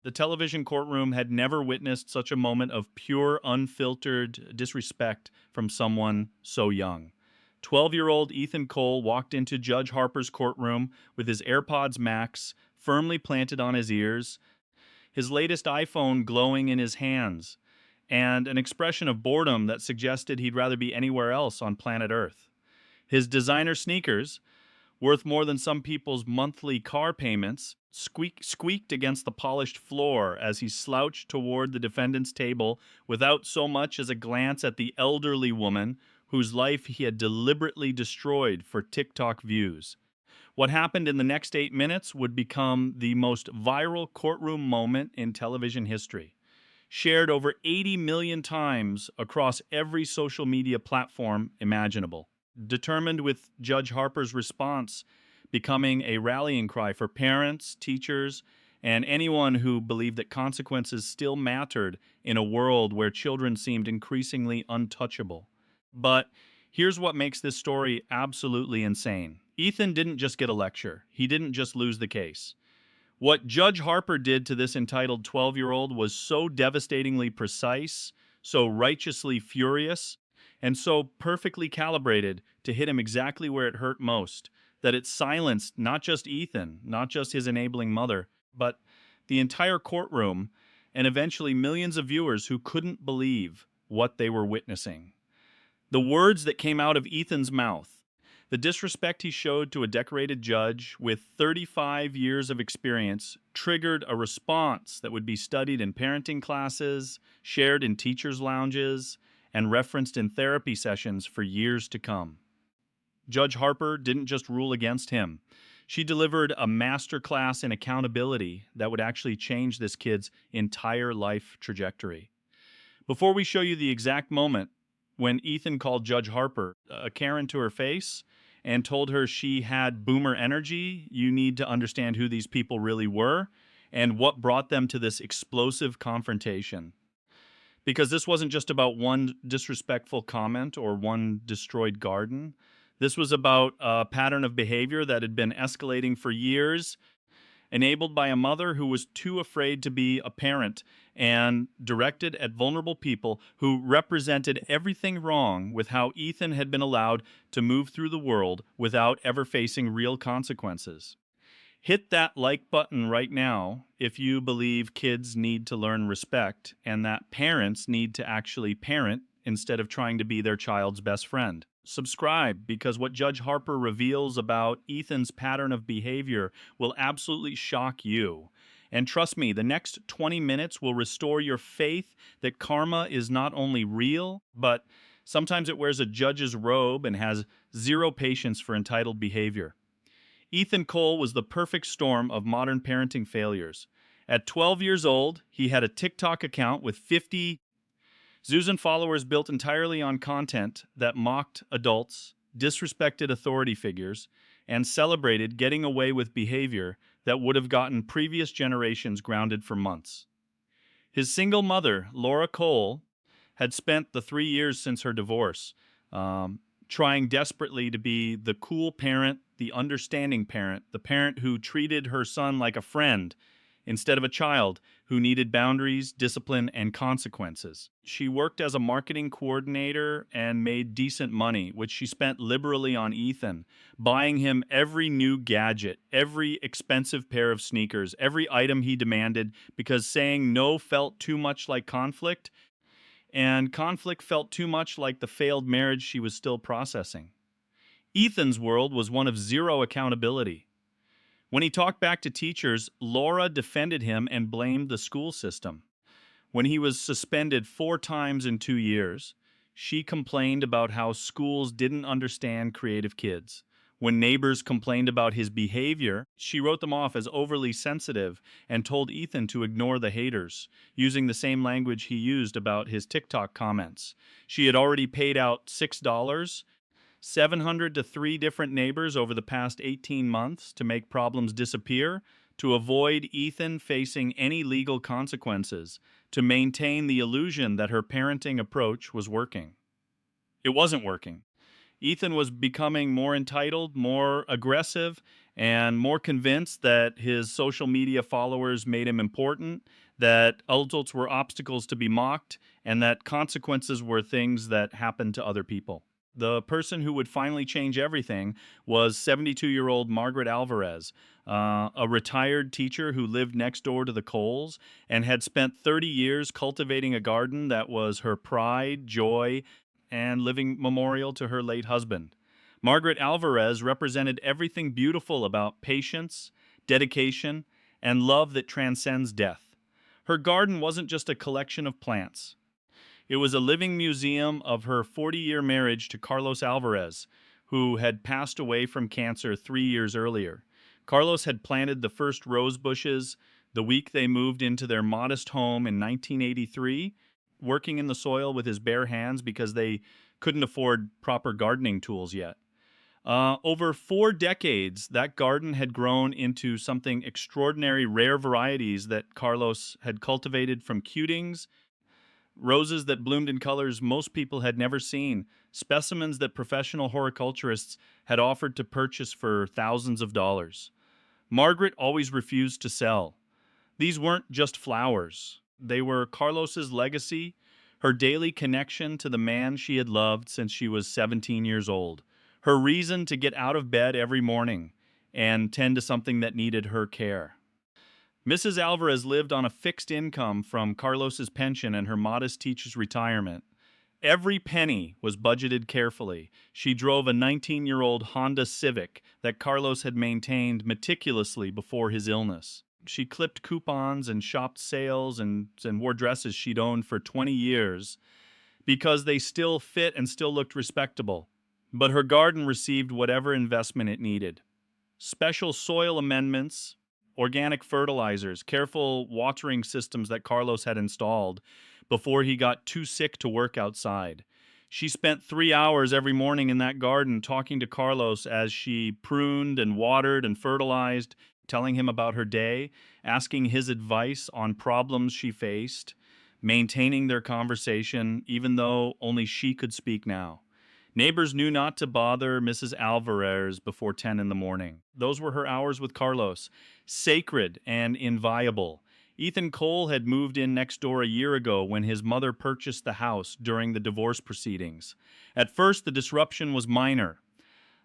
The television courtroom had never witnessed such a moment of pure, unfiltered disrespect from someone so young. 12-year-old Ethan Cole walked into Judge Harper's courtroom with his AirPods Max firmly planted on his ears, his latest iPhone glowing in his hands, and an expression of boredom that suggested he'd rather be anywhere else on planet Earth. His designer sneakers, worth more than some people's monthly car payments, squeaked against the polished floor as he slouched toward the defendant's table without so much as a glance at the elderly woman whose life he had deliberately destroyed for TikTok views. What happened in the next 8 minutes would become the most viral courtroom moment in television history, shared over 80 million times across every social media platform imaginable, determined with Judge Harper's response becoming a rallying cry for parents, teachers, and anyone who believed that consequences still mattered in a world where children seemed increasingly untouchable. But here's what makes this story absolutely insane. Ethan didn't just get a lecture, he didn't just lose the case. What Judge Harper did to this entitled 12-year-old was so devastatingly precise, so righteously furious, and so perfectly calibrated to hit him exactly where it hurt most, that it silenced not just Ethan, not just his enabling mother, but the entire courtroom and eventually millions of viewers who couldn't believe what they were witnessing. The words that came out of Ethan's mouth, the disrespect he showed to a decorated judge with 35 years of experience, triggered a response that would be studied in parenting classes, shared in teachers' lounges, and referenced in therapy sessions for years to come. Judge Harper didn't just rule against him. She delivered a masterclass in accountability that would actually change this kid's entire life trajectory. Before we show you the exact moment when Ethan called Judge Harper a Karen to her face and told her she had boomer energy, you need to understand who these people really were and what brought them to this explosive confrontation. Because this wasn't just about one disrespectful comment or one destroyed garden. This was about a pattern of behavior that had been escalating for years, enabled by a mother who was too afraid to be a parent and directed at vulnerable people who represented everything wrong with how Ethan had been allowed to move through the world without ever facing real consequences. Hit that like button right now if you believe kids need to learn respect and that parents need to actually parent instead of trying to be their child's best friend. Subscribe, because what Judge Harper reveals about Ethan's pattern of behavior will absolutely shock you. And trust me, the next 20 minutes will restore your faith that karma is not only real, but sometimes it wears a judge's robe and has zero patience for entitled behavior. Ethan Cole was the perfect storm of modern parenting failures. At 12 years old, he had a TikTok account with 50 Zuzan followers built entirely on content that mocked adults, disrespected authority figures, and celebrated getting away with behavior that would have gotten previous generations grounded for months. His single mother, Laura Cole, had spent the 3 years since her divorce trying desperately to be the cool parent, the understanding parent, the parent who treated her son like a friend instead of a child who needed boundaries, discipline, and consequences. She worked as a marketing coordinator and made decent money, which she spent liberally on Ethan, buying him every new gadget, every expensive pair of sneakers, every item he demanded, because saying no felt too much like conflict, and conflict felt too much like the failed marriage she was still processing. Ethan's world was one of zero accountability. When he talked back to teachers, Laura defended him and blamed the school system. When he was suspended 4 times in 2 years, she complained about how schools didn't understand creative kids. When neighbors complained about his behavior, she wrote them off as overly sensitive and told Ethan to ignore the haters, using the same language he used about his TikTok comments. She had already paid out $6 700 to 3 different neighbors over the past 18 months to make problems disappear, to avoid Ethan facing any legal consequences, to maintain the illusion that her parenting approach was working. It wasn't working. Ethan was becoming more entitled, more aggressive, and more convinced that his social media followers made him important, that adults were obstacles to be mocked, and that consequences were things that happened to other people. The person who would finally change everything was 72-year-old Margaret Alvarez, a retired teacher who lived next door to the Coles and had spent 30 years cultivating a garden that was her pride, joy, and living memorial to her late husband. Margaret Alvarez represented everything beautiful about patience, dedication, and love that transcends death. Her garden wasn't just a collection of plants. It was a living museum of her 40-year marriage to Carlos Alvarez, who had passed away from cancer 3 years earlier. Carlos had planted the first rose bushes the week they moved into their modest home in 1983, working in the soil with his bare hands because they couldn't afford proper gardening tools yet. Over 4 decades, that garden had grown into something extraordinary, rare varieties that Carlos had cultivated, from cutings, roses that bloomed in colors most people had never seen, specimens that professional horticulturists had offered to purchase for thousands of dollars. Margaret always refused to sell. These weren't just flowers. They were Carlos's legacy, her daily connection to the man she had loved since she was 17 years old, her reason to get out of bed every morning and tend to something that needed her care. Mrs. Alvarez lived on a fixed income from Carlos's pension and her modest teacher's retirement. Every penny was budgeted carefully. She drove a 19-year-old Honda Civic that Carlos had maintained meticulously before his illness. She clipped coupons and shopped sales and wore dresses she'd owned for 20 years because they still fit and still looked respectable. But her garden received whatever investment it needed. Special soil amendments, organic fertilizers, careful watering systems that Carlos had installed before he got too sick to work outside. She spent 3 hours every morning in that garden talking to Carlos as she pruned and watered and fertilized, telling him about her day, asking his advice on problems she faced, maintaining their conversation even though only she could speak now. Neighbors knew not to bother Mrs. Alvarez before 10 in the morning. Those were her hours with Carlos, sacred and inviolable. Ethan Cole had moved in next door a year ago when his mother purchased the house during the divorce proceedings. At first, the disruption was minor.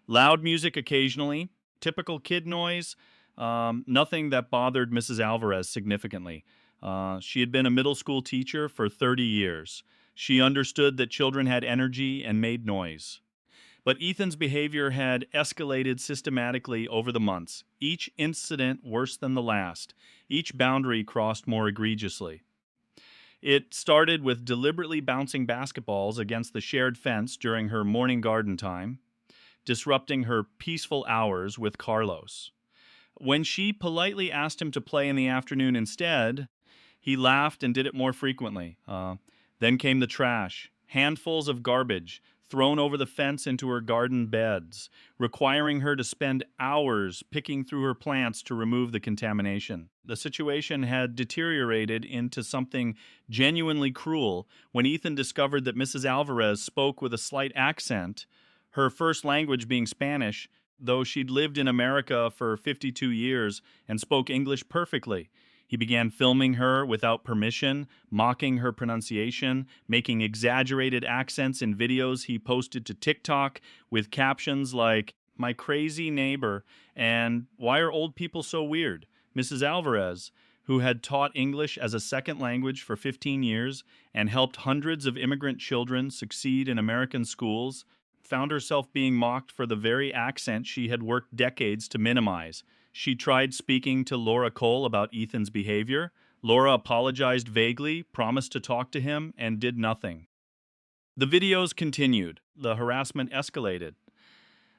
Loud music occasionally, typical kid noise, nothing that bothered Mrs. Alvarez significantly. She had been a middle school teacher for 30 years. She understood that children had energy and made noise. But Ethan's behavior had escalated systematically over the months, each incident worse than the last, each boundary crossed more egregiously. It started with deliberately bouncing basketballs against the shared fence during her morning garden time, disrupting her peaceful hours with Carlos. When she politely asked him to play in the afternoon instead, he laughed and did it more frequently. Then came the trash, handfuls of garbage thrown over the fence into her garden beds, requiring her to spend hours picking through her plants to remove the contamination. The situation had deteriorated into something genuinely cruel when Ethan discovered that Mrs. Alvarez spoke with a slight accent, her first language being Spanish, though she'd lived in America for 52 years and spoke English perfectly. He began filming her without permission, mocking her pronunciation, making exaggerated accents in videos he posted to TikTok with captions like, "My crazy neighbor," and "Why are old people so weird?" Mrs. Alvarez, who had taught English as a second language for 15 years and helped hundreds of immigrant children succeed in American schools, found herself being mocked for the very accent she had worked decades to minimize. She tried speaking to Laura Cole about Ethan's behavior. Laura apologized vaguely, promised to talk to him, and did nothing. The videos continued. The harassment escalated.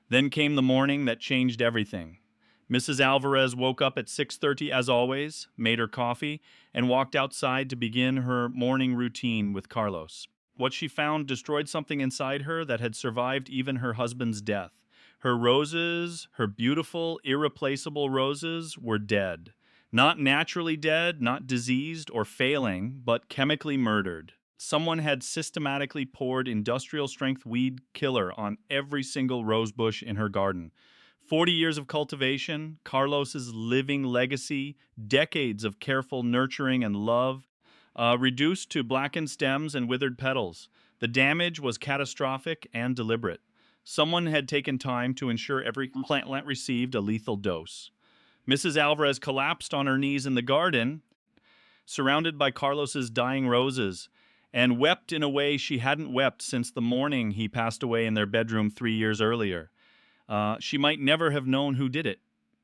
Then came the morning that changed everything. Mrs. Alvarez woke up at 6:30 as always, made her coffee, and walked outside to begin her morning routine with Carlos. What she found destroyed something inside her that had survived even her husband's death. Her roses, her beautiful, irreplaceable roses, were dead. Not naturally dead, not diseased or failing, but chemically murdered. Someone had systematically poured industrial strength weed killer on every single rose bush in her garden. 40 years of cultivation, Carlos's living legacy, decades of careful nurturing and love, reduced to blackened stems and withered petals. The damage was catastrophic and deliberate. Someone had taken time to ensure every plantlet received a lethal dose. Mrs. Alvarez collapsed on her knees in the garden, surrounded by Carlos's dying roses, and wept in a way she hadn't wept since the morning he passed away in their bedroom 3 years earlier. She might never have known who did it,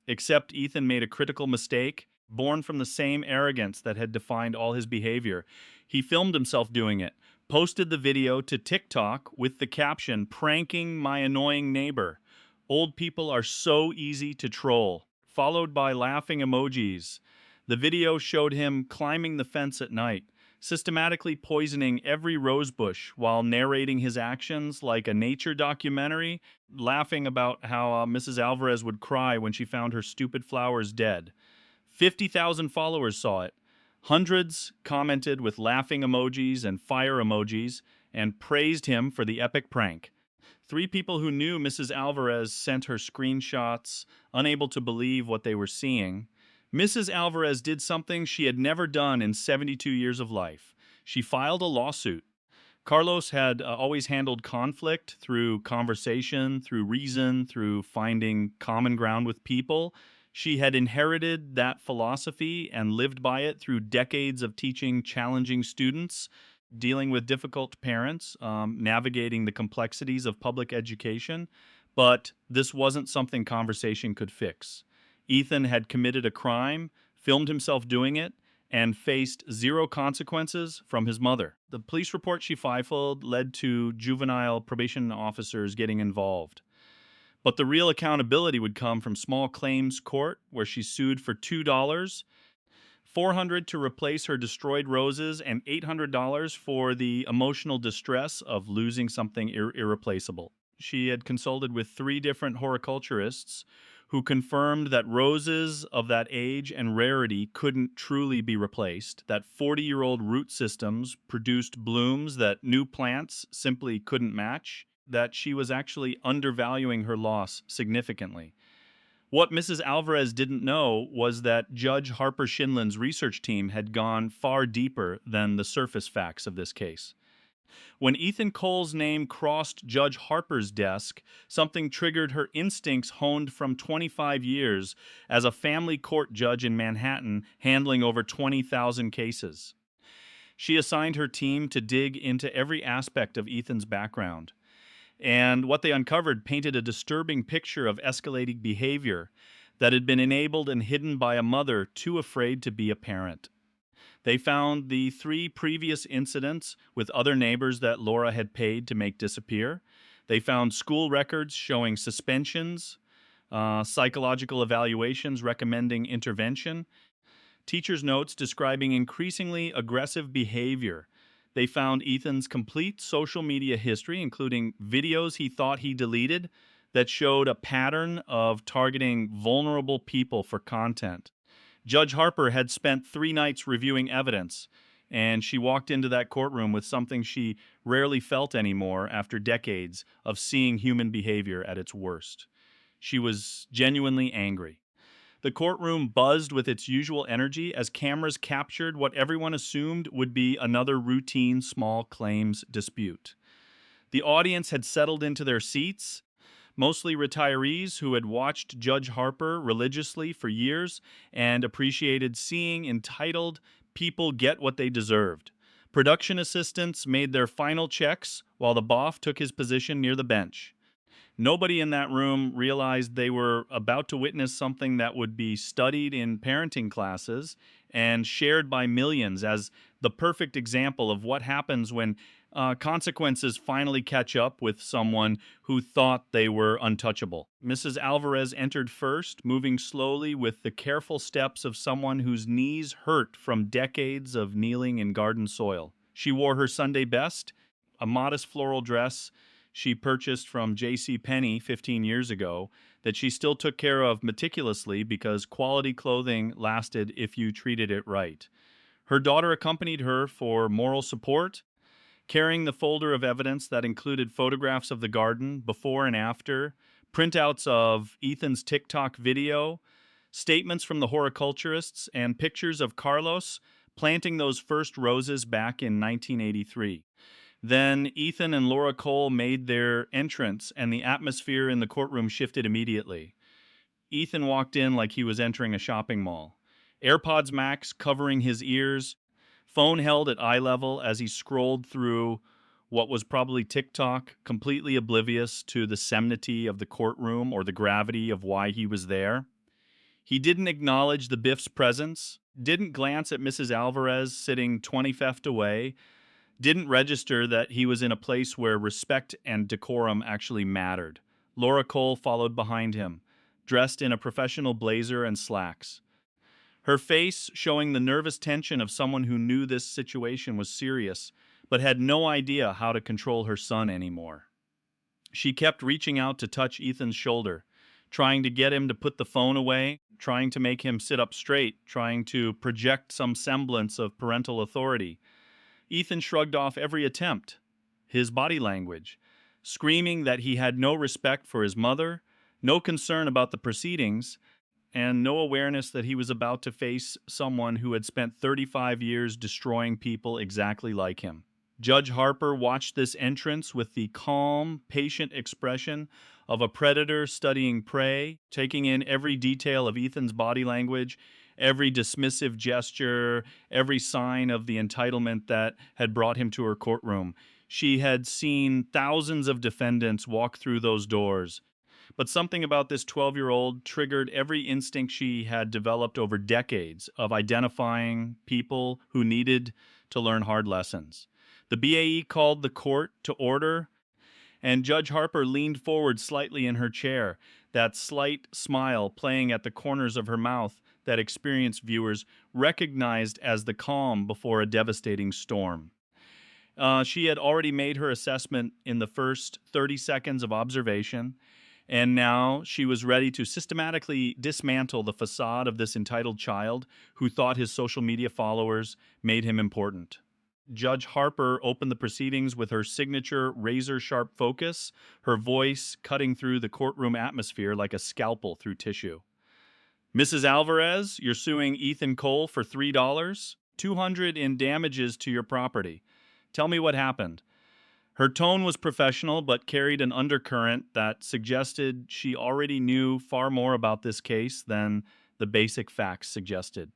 except Ethan made a critical mistake, born from the same arrogance that had defined all his behavior. He filmed himself doing it, posted the video to TikTok with the caption, "Pranking my annoying neighbor." Old people are so easy to troll, followed by laughing emojis. The video showed him climbing the fence at night, systematically poisoning every rosebush while narrating his actions like a nature documentary, laughing about how Mrs. Alvarez would cry when she found her stupid flowers dead. 50,000 followers saw it. Hundreds commented with laughing emojis and fire emojis and praised him for the epic prank. 3 people who knew Mrs. Alvarez sent her screenshots, unable to believe what they were seeing. Mrs. Alvarez did something she had never done in 72 years of life. She filed a lawsuit. Carlos had always handled conflict through conversation, through reason, through finding common ground with people. She had inherited that philosophy and lived by it through decades of teaching challenging students, dealing with difficult parents, navigating the complexities of public education. But this wasn't something conversation could fix. Ethan had committed a crime, filmed himself doing it, and faced zero consequences from his mother. The police report she filed led to juvenile probation officers getting involved. But the real accountability would come from small claims court, where she sued for $2, $400 to replace her destroyed roses, and $800 for the emotional distress of losing something irreplaceable. She had consulted with 3 different horticulturists who confirmed that roses of that age and rarity couldn't truly be replaced, that 40-year-old root systems produced blooms that new plants simply couldn't match, that she was actually undervaluing her loss significantly. What Mrs. Alvarez didn't know was that Judge Harper Shinlin's research team had gone far deeper than the surface facts of this case. When Ethan Cole's name crossed Judge Harper's desk, something triggered her instincts honed from 25 years as a family court judge in Manhattan, handling over 20,000 cases. She assigned her team to dig into every aspect of Ethan's background. And what they uncovered painted a disturbing picture of escalating behavior that had been enabled and hidden by a mother too afraid to be a parent. They found the 3 previous incidents with other neighbors that Laura had paid to make disappear. They found school records showing suspensions, psychological evaluations recommending intervention, teachers' notes describing increasingly aggressive behavior. They found Ethan's complete social media history, including videos he thought he deleted, that showed a pattern of targeting vulnerable people for content. Judge Harper had spent 3 nights reviewing evidence, and she walked into that courtroom with something she rarely felt anymore after decades of seeing human behavior at its worst. She was genuinely angry. The courtroom buzzed with its usual energy as cameras captured what everyone assumed would be another routine small claims dispute. The audience had settled into their seats, mostly retirees who had watched Judge Harper religiously for years and appreciated seeing entitled people get what they deserved. Production assistants made their final checks while the boff took his position near the bench. Nobody in that room realized they were about to witness something that would be studied in parenting classes and shared by millions as the perfect example of what happens when consequences finally catch up with someone who thought they were untouchable. Mrs. Alvarez entered first, moving slowly with the careful steps of someone whose knees hurt from decades of kneeling in garden soil. She wore her Sunday best, a modest floral dress she purchased from J.C. Penney 15 years ago that she still took care of meticulously because quality clothing lasted if you treated it right. Her daughter accompanied her for moral support, carrying the folder of evidence that included photographs of the garden before and after, Printouts of Ethan's TikTok video, statements from the horticulturists, and pictures of Carlos planting those first roses back in 1983. Then Ethan and Laura Cole made their entrance, and the atmosphere in the courtroom shifted immediately. Ethan walked in like he was entering a shopping mall. AirPods Max covering his ears, phone held at eye level as he scrolled through what was probably TikTok, completely oblivious to the solemnity of the courtroom or the gravity of why he was there. He didn't acknowledge the Biff's presence, didn't glance at Mrs. Alvarez sitting 20 feet away, didn't register that he was in a place where respect and decorum actually mattered. Laura Cole followed behind him, dressed in a professional blazer and slacks. Her face showing the nervous tension of someone who knew this situation was serious, but had no idea how to control her son anymore. She kept reaching out to touch Ethan's shoulder, trying to get him to put the phone away, trying to make him sit up straight, trying to project some semblance of parental authority. Ethan shrugged off every attempt, his body language, screaming that he had no respect for his mother, no concern about the proceedings, and no awareness that he was about to face someone who had spent 35 years destroying people exactly like him. Judge Harper watched this entrance with the calm, patient expression of a predator studying prey, taking in every detail of Ethan's body language, every dismissive gesture, every sign of the entitlement that had brought him to her courtroom. She had seen thousands of defendants walk through those doors, but something about this 12-year-old triggered every instinct she had developed over decades of identifying people who needed to learn hard lessons. The BAE called the court to order, and Judge Harper leaned forward slightly in her chair, that slight smile playing at the corners of her mouth that experienced viewers recognized as the calm before a devastating storm. She had already made her assessment in the first 30 seconds of observation, and now she was ready to systematically dismantle the facade of this entitled child who thought his social media followers made him important. Judge Harper opened the proceedings with her signature razor-sharp focus, her voice cutting through the courtroom atmosphere like a scalpel through tissue. Mrs. Alvarez, you're suing Ethan Cole for $3, $200 in damages to your property. Tell me what happened. Her tone was professional but carried an undercurrent that suggested she already knew far more about this case than the basic facts suggested.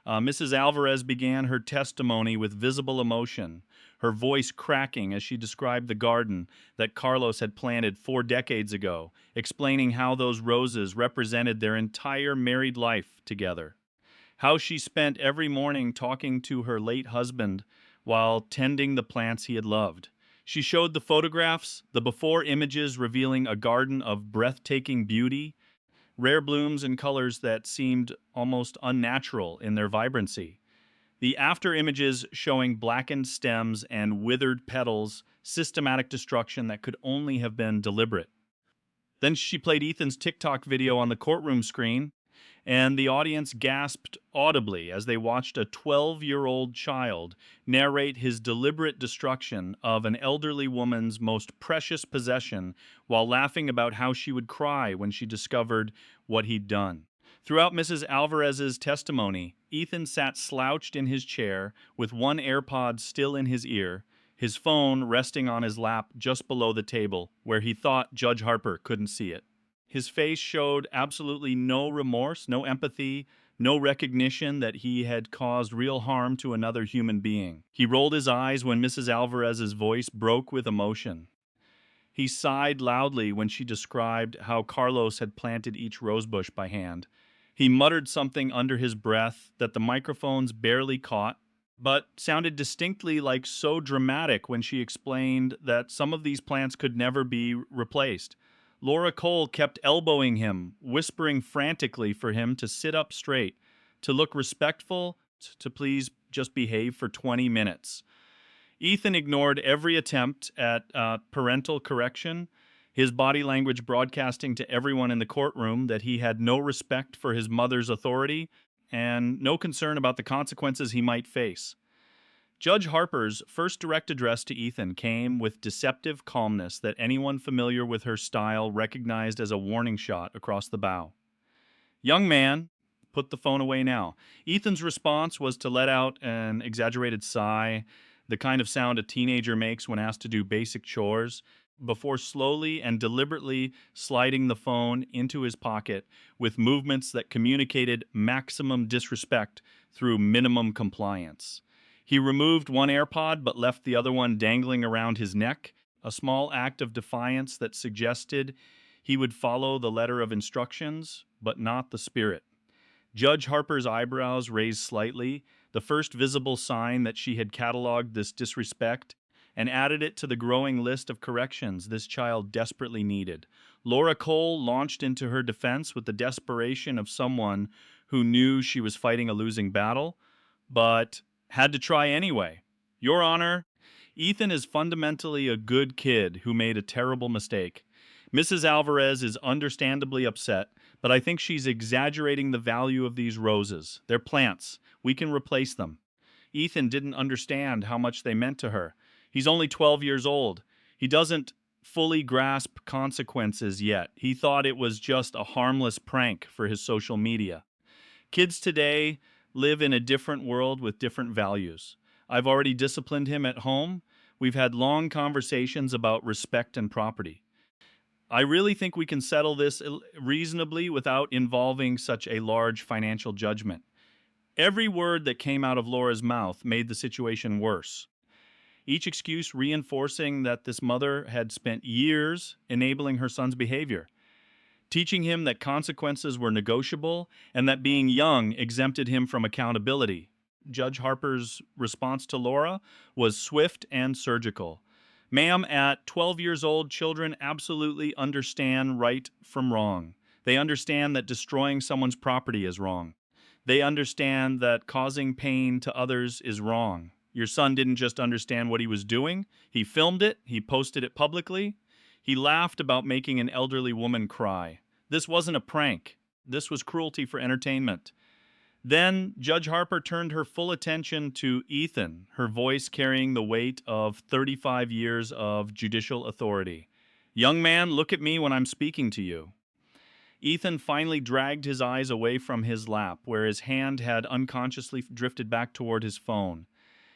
Mrs. Alvarez began her testimony with visible emotion, her voice cracking as she described the garden that Carlos had planted 4 decades ago, explaining how those roses represented their entire married life together. How she spent every morning talking to her late husband while tending the plants he had loved. She showed the photographs, the before images revealing a garden of breathtaking beauty, rare blooms and colors that seemed almost unnatural in their vibrancy. The after images showing blackened stems and withered petals, systematic destruction that could only have been deliberate. Then she played Ethan's TikTok video on the courtroom screen, and the audience gasped audibly as they watched a 12-year-old child narrate his deliberate destruction of an elderly woman's most precious possession while laughing about how she would cry when she discovered what he'd done. Throughout Mrs. Alvarez's testimony, Ethan sat slouched in his chair with one AirPod still in his ear, his phone resting on his lap just below the table where he thought Judge Harper couldn't see it. His face showed absolutely no remorse, no empathy, no recognition that he had caused real harm to another human being. He rolled his eyes when Mrs. Alvarez's voice broke with emotion. He sighed loudly when she described how Carlos had planted each rosebush by hand. He muttered something under his breath that the microphones barely caught, but sounded distinctly like so dramatic when she explained that some of these plants could never be replaced. Laura Cole kept elbowing him, whispering frantically for him to sit up straight, to look respectful, to please just behave for 20 minutes. Ethan ignored every attempt at parental correction, his body language broadcasting to everyone in the courtroom that he had no respect for his mother's authority and no concern about the consequences he might face. Judge Harper's first direct address to Ethan came with deceptive calmness that anyone familiar with her style recognized as a warning shot across the bow. Young man, put the phone away now. Ethan's response was to let out an exaggerated sigh, the kind of sound a teenager makes when asked to do basic chores, before slowly and deliberately sliding the phone into his pocket with movements that communicated maximum disrespect through minimum compliance. He removed one AirPod but left the other one dangling around his neck, a small act of defiance that suggested he would follow the letter of instructions, but not the spirit. Judge Harper's eyebrows raised slightly, the first visible sign that she had cataloged this disrespect, and added it to the growing list of corrections this child desperately needed. Laura Cole launched into her defense with the desperation of someone who knew she was fighting a losing battle, but had to try anyway. Your Honor, Ethan is fundamentally a good kid who made a terrible mistake. Mrs. Alvarez is understandably upset, but I think she's exaggerating the value of these roses. They're plants. We can replace them. Ethan didn't understand how much they meant to her. He's only 12 years old. He doesn't fully grasp consequences yet. He thought it was just a harmless prank for his social media. Kids today live in a different world with different values. I've already disciplined him at home. We've had long conversations about respect and property. I really think we can settle this reasonably without involving such a large financial judgment. Every word that came out of Laura's mouth made the situation worse. Each excuse reinforcing that this mother had spent years enabling her son's behavior, teaching him that consequences were negotiable and that being young exempted him from accountability. Judge Harper's response to Laura was swift and surgical. Ma'am, at 12 years old, children absolutely understand right from wrong. They understand that destroying someone's property is wrong. They understand that causing pain to others is wrong. Your son didn't just understand what he was doing, he filmed it, he posted it publicly. He laughed about making an elderly woman cry. This wasn't a prank. This was cruelty for entertainment. Then Judge Harper turned her full attention to Ethan, her voice carrying the weight of 35 years of judicial authority. Young man, look at me when I'm speaking to you. Ethan finally dragged his eyes away from his lap, where his hand had unconsciously drifted back toward his phone.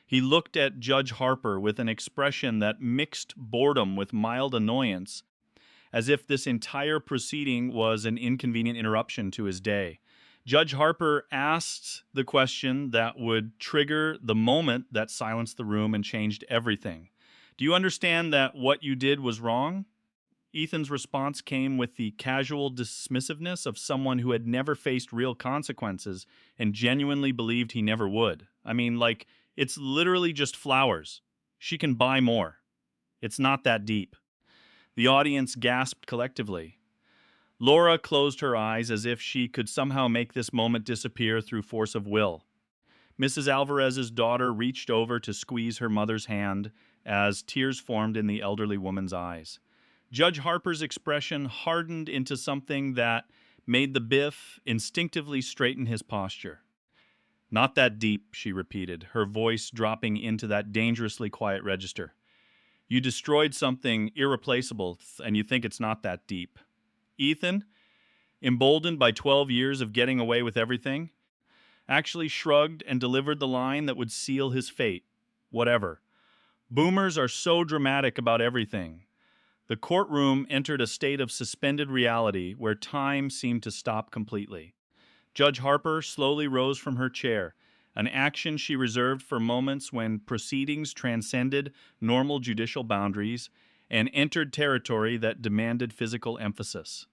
He looked at Judge Harper with an expression that mixed boredom with mild annoyance, as if this entire proceeding was an inconvenient interruption to his day. Judge Harper asked the question that would trigger the moment that silenced the room and changed everything. Do you understand that what you did was wrong? Ethan's response came with the casual dismissiveness of someone who had never faced real consequences and genuinely believed he never would. I mean, like, it's literally just flowers. She can buy more. It's not that deep. The audience gasped collectively. Laura closed her eyes as if she could somehow make this moment disappear through force of will. Mrs. Alvarez's daughter reached over to squeeze her mother's hand as tears formed in the elderly woman's eyes. Judge Harper's expression hardened into something that made the Biff instinctively straighten his posture. Not that deep, she repeated, her voice dropping into that dangerously quiet register. You destroyed something irreplaceable, and you think it's not that deep. Ethan, emboldened by 12 years of getting away with everything, actually shrugged and delivered the line that would seal his fate. Whatever. Boomers are so dramatic about everything. The courtroom entered a state of suspended reality where time seemed to stop completely. Judge Harper slowly rose from her chair, an action she reserved for moments when proceedings transcended normal judicial boundaries and entered territory that demanded physical emphasis.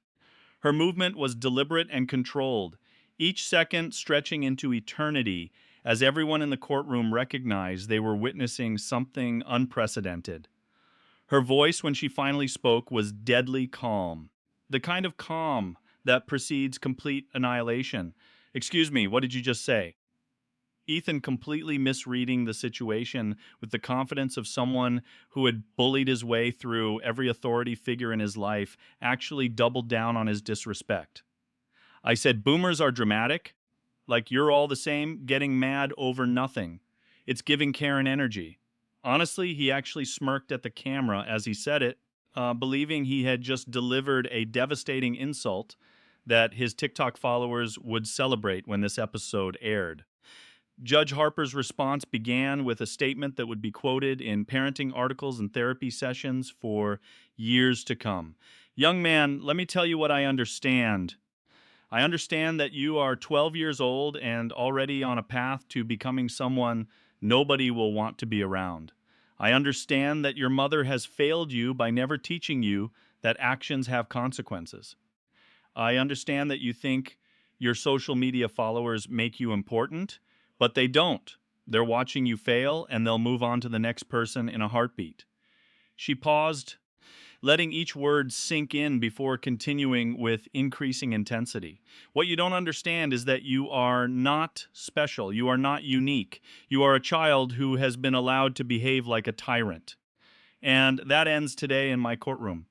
Her movement was deliberate and controlled, each second stretching into eternity as everyone in the courtroom recognized they were witnessing something unprecedented. Her voice, when she finally spoke, was deadly calm, the kind of calm that precedes complete annihilation. Excuse me, what did you just say? Ethan, completely misreading the situation with the confidence of someone who had bullied his way through every authority figure in his life, actually doubled down on his disrespect. I said, boomers are dramatic, like you're all the same, getting mad over nothing. It's giving Karen energy. Honestly, he actually smirked at the camera as he said it, believing he had just delivered a devastating insult that his TikTok followers would celebrate when this episode aired. Judge Harper's response began with a statement that would be quoted in parenting articles and therapy sessions for years to come. Young man, let me tell you what I understand. I understand that you are 12 years old and already on a path to becoming someone nobody will want to be around. I understand that your mother has failed you by never teaching you that actions have consequences. I understand that you think your social media followers make you important, but they don't. They're watching you fail and they'll move on to the next person in a heartbeat. She paused, letting each word sink in before continuing with increasing intensity. What you don't understand is that you are not special. You are not unique. You are a child who has been allowed to behave like a tyrant. And that ends today in my courtroom.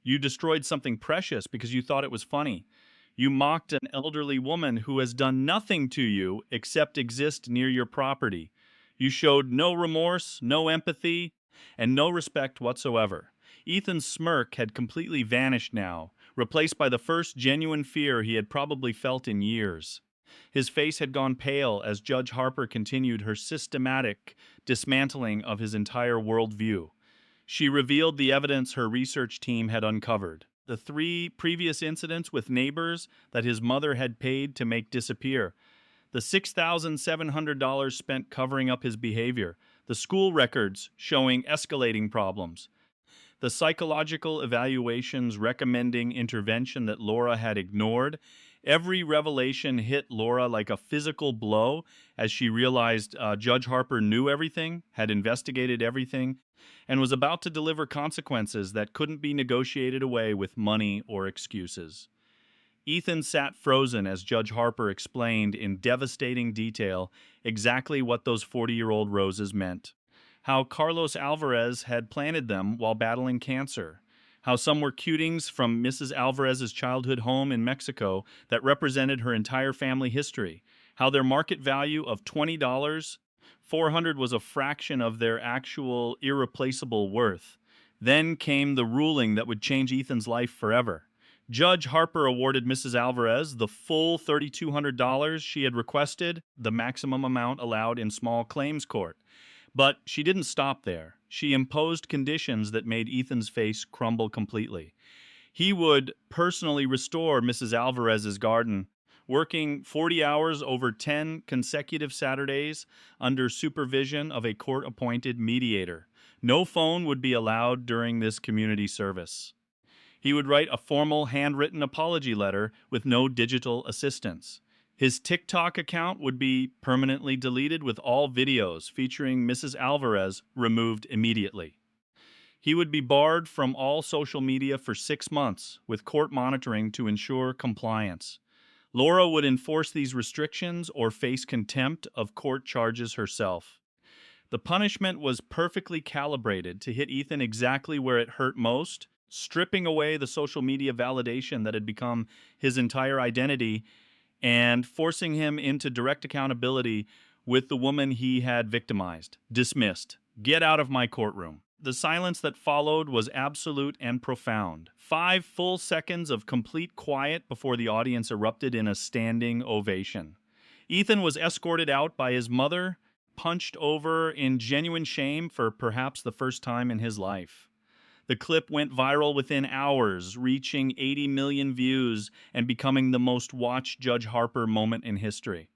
You destroyed something precious because you thought it was funny. You mocked an elderly woman who has done nothing to you except exist near your property. You showed no remorse, no empathy, and no respect whatsoever. Ethan's smirk had completely vanished now, replaced by the first genuine fear he had probably felt in years. His face had gone pale as Judge Harper continued her systematic dismantling of his entire worldview. She revealed the evidence her research team had uncovered. The three previous incidents with neighbors that his mother had paid to make disappear. The $6,700 spent covering up his behavior. The school records showing escalating problems. The psychological evaluations recommending intervention that Laura had ignored. Every revelation hit Laura like a physical blow as she realized Judge Harper knew everything, had investigated everything, and was about to deliver consequences that couldn't be negotiated away with money or excuses. Ethan sat frozen as Judge Harper explained in devastating detail exactly what those 40-year-old roses meant. How Carlos Alvarez had planted them while battling cancer. How some were cutings from Mrs. Alvarez's childhood home in Mexico that represented her entire family history. How their market value of $20, $400 was a fraction of their actual irreplaceable worth. Then came the ruling that would change Ethan's life forever. Judge Harper awarded Mrs. Alvarez the full $3,200 she had requested, the maximum amount allowed in small claims court. But she didn't stop there. She imposed conditions that made Ethan's face crumble completely. He would personally restore Mrs. Alvarez's garden, working 40 hours over 10 consecutive Saturdays under supervision of a court-appointed mediator. No phone would be allowed during this community service. He would write a formal handwritten apology letter with no digital assistance. His TikTok account would be permanently deleted with all videos featuring Mrs. Alvarez removed immediately. He would be barred from all social media for 6 months with court monitoring to ensure compliance. Laura would enforce these restrictions or face contempt of court charges herself. The punishment was perfectly calibrated to hit Ethan exactly where it hurt most, stripping away the social media validation that had become his entire identity and forcing him into direct accountability with the woman he had victimized. Dismissed. Get out of my courtroom. The silence that followed was absolute and profound. 5 full seconds of complete quiet before the audience erupted in a standing ovation. Ethan was escorted out by his mother, punched over in genuine shame for perhaps the first time in his life. The clip went viral within hours, reaching 80 million views and becoming the most watched Judge Harper moment in history.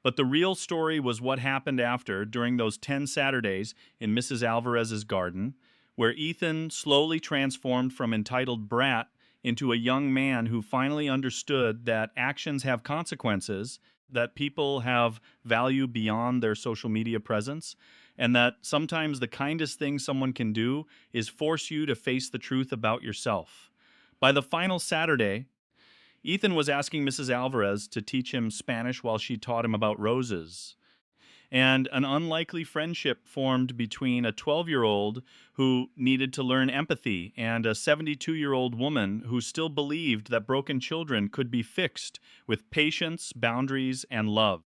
But the real story was what happened after, during those 10 Saturdays in Mrs. Alvarez's garden, where Ethan slowly transformed from entitled brat into a young man who finally understood that actions have consequences, that people have value beyond their social media presence, and that sometimes the kindest thing someone can do is force you to face the truth about yourself. By the final Saturday, Ethan was asking Mrs. Alvarez to teach him Spanish while she taught him about roses. And an unlikely friendship formed between a 12-year-old who needed to learn empathy and a 72-year-old woman who still believed that broken children could be fixed with patience, boundaries, and love.